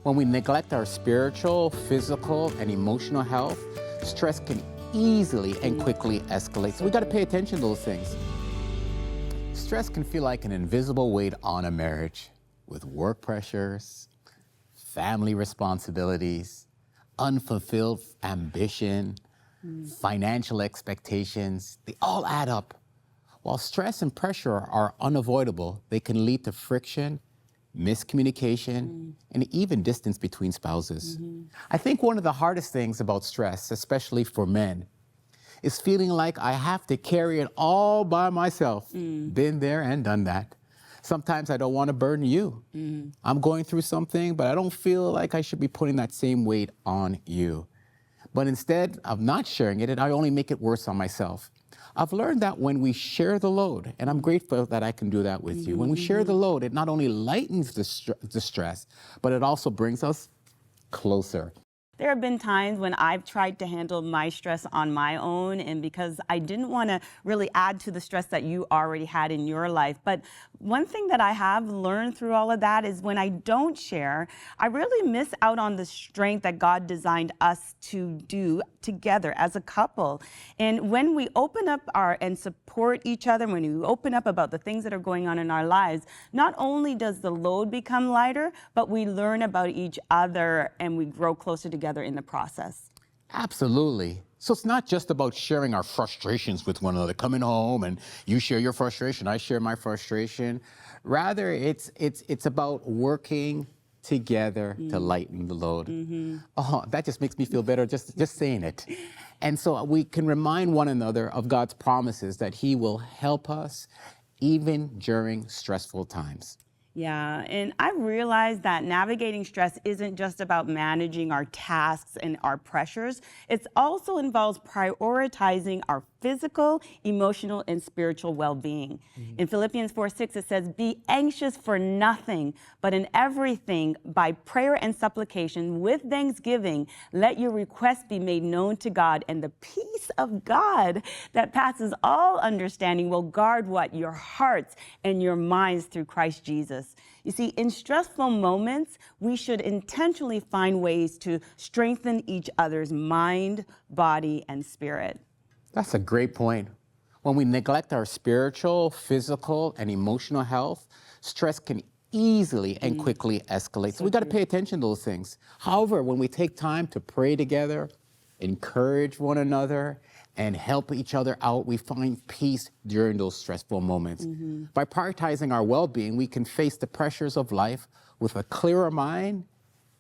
When we neglect our spiritual, physical, and emotional health, stress can easily and quickly escalate. So we got to pay attention to those things. Stress can feel like an invisible weight on a marriage with work pressures, family responsibilities, unfulfilled ambition, financial expectations. They all add up. While stress and pressure are unavoidable, they can lead to friction, miscommunication, and even distance between spouses. I think one of the hardest things about stress, especially for men, is feeling like I have to carry it all by myself. Been there and done that. Sometimes I don't want to burden you. I'm going through something, but I don't feel like I should be putting that same weight on you. But instead of not sharing it, I only make it worse on myself. I've learned that when we share the load, and I'm grateful that I can do that with you, when we share the load, it not only lightens the stress, but it also brings us closer. There have been times when I've tried to handle my stress on my own, and because I didn't want to really add to the stress that you already had in your life. But one thing that I have learned through all of that is when I don't share, I really miss out on the strength that God designed us to do together as a couple. And when we open up and support each other, when we open up about the things that are going on in our lives, not only does the load become lighter, but we learn about each other and we grow closer together in the process. Absolutely. So it's not just about sharing our frustrations with one another, coming home and you share your frustration, I share my frustration. Rather, it's about working together to lighten the load. Oh, that just makes me feel better just saying it. And so we can remind one another of God's promises that He will help us even during stressful times. Yeah, and I've realized that navigating stress isn't just about managing our tasks and our pressures. It also involves prioritizing our physical, emotional, and spiritual well-being. In Philippians 4:6, it says, "Be anxious for nothing, but in everything, by prayer and supplication, with thanksgiving, let your requests be made known to God, and the peace of God that passes all understanding will guard what? Your hearts and your minds through Christ Jesus." You see, in stressful moments, we should intentionally find ways to strengthen each other's mind, body, and spirit. That's a great point. When we neglect our spiritual, physical, and emotional health, stress can easily and quickly escalate. So we got to pay attention to those things. However, when we take time to pray together, encourage one another, and help each other out, we find peace during those stressful moments. By prioritizing our well-being, we can face the pressures of life with a clearer mind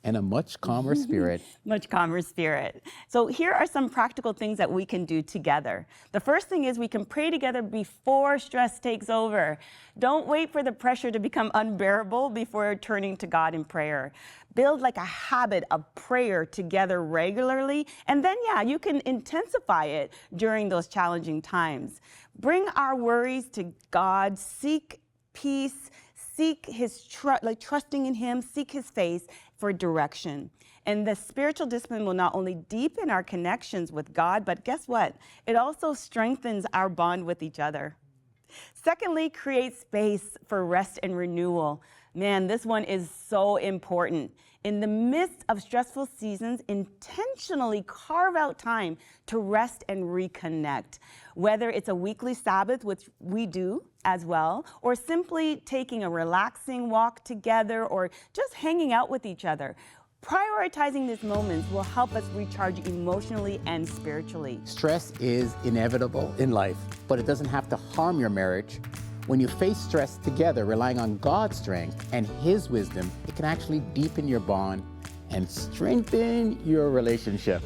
and a much calmer spirit. Much calmer spirit. So here are some practical things that we can do together. The first thing is we can pray together before stress takes over. Don't wait for the pressure to become unbearable before turning to God in prayer. Build like a habit of prayer together regularly, and then you can intensify it during those challenging times. Bring our worries to God, seek peace, seek His trusting in Him, seek His face for direction. And the spiritual discipline will not only deepen our connections with God, but guess what? It also strengthens our bond with each other. Secondly, create space for rest and renewal. Man, this one is so important. In the midst of stressful seasons, intentionally carve out time to rest and reconnect. Whether it's a weekly Sabbath, which we do as well, or simply taking a relaxing walk together, or just hanging out with each other. Prioritizing these moments will help us recharge emotionally and spiritually. Stress is inevitable in life, but it doesn't have to harm your marriage. When you face stress together, relying on God's strength and His wisdom, it can actually deepen your bond and strengthen your relationship.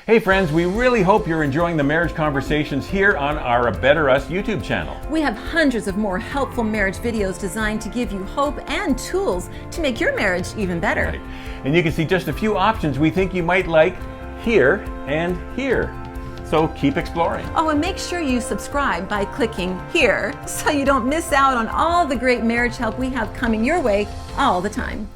Hey friends, we really hope you're enjoying the marriage conversations here on our A Better Us YouTube channel. We have hundreds of more helpful marriage videos designed to give you hope and tools to make your marriage even better. Right. And you can see just a few options we think you might like here and here. So keep exploring. Oh, and make sure you subscribe by clicking here so you don't miss out on all the great marriage help we have coming your way all the time.